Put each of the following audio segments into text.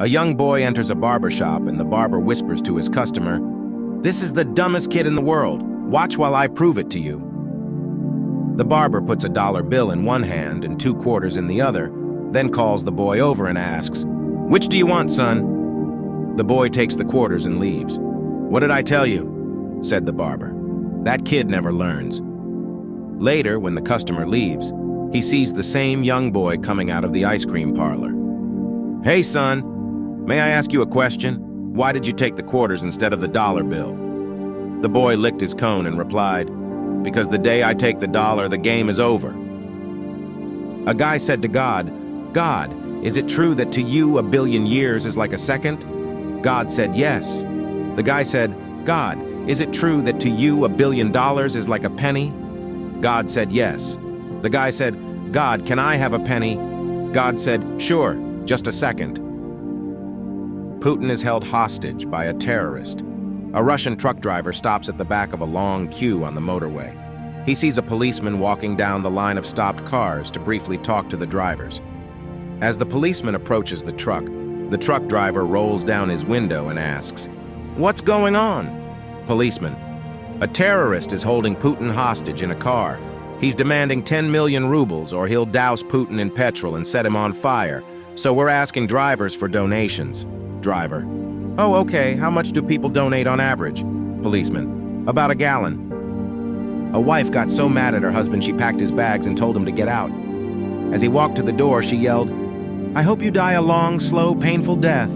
A young boy enters a barber shop and the barber whispers to his customer, "This is the dumbest kid in the world. Watch while I prove it to you." The barber puts a dollar bill in one hand and 2 quarters in the other, then calls the boy over and asks, "Which do you want, son?" The boy takes the quarters and leaves. "What did I tell you?" said the barber. "That kid never learns." Later, when the customer leaves, he sees the same young boy coming out of the ice cream parlor. "Hey, son, may I ask you a question? Why did you take the quarters instead of the dollar bill?" The boy licked his cone and replied, "Because the day I take the dollar, the game is over." A guy said to God, "God, is it true that to you a billion years is like a second?" God said, "Yes." The guy said, "God, is it true that to you $1 billion is like a penny?" God said, "Yes." The guy said, "God, can I have a penny?" God said, "Sure, just a second." Putin is held hostage by a terrorist. A Russian truck driver stops at the back of a long queue on the motorway. He sees a policeman walking down the line of stopped cars to briefly talk to the drivers. As the policeman approaches the truck driver rolls down his window and asks, "What's going on?" Policeman, "A terrorist is holding Putin hostage in a car. He's demanding 10 million rubles or he'll douse Putin in petrol and set him on fire. So we're asking drivers for donations." Driver, "Oh, okay. How much do people donate on average?" Policeman, "About a gallon." A wife got so mad at her husband she packed his bags and told him to get out. As he walked to the door, she yelled, "I hope you die a long, slow, painful death."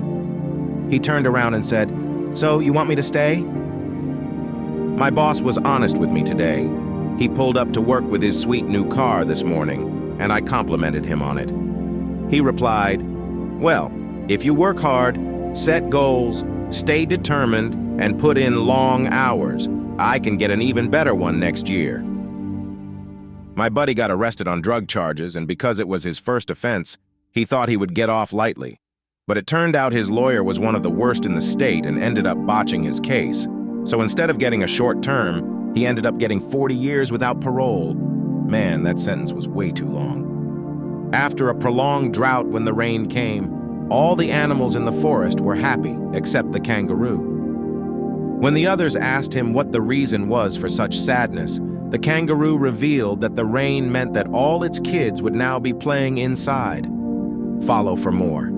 He turned around and said, "So you want me to stay?" My boss was honest with me today. He pulled up to work with his sweet new car this morning, and I complimented him on it. He replied, "Well, if you work hard, set goals, stay determined, and put in long hours, I can get an even better one next year." My buddy got arrested on drug charges, and because it was his first offense, he thought he would get off lightly. But it turned out his lawyer was one of the worst in the state and ended up botching his case. So instead of getting a short term, he ended up getting 40 years without parole. Man, that sentence was way too long. After a prolonged drought when the rain came, all the animals in the forest were happy except the kangaroo. When the others asked him what the reason was for such sadness, the kangaroo revealed that the rain meant that all its kids would now be playing inside. Follow for more.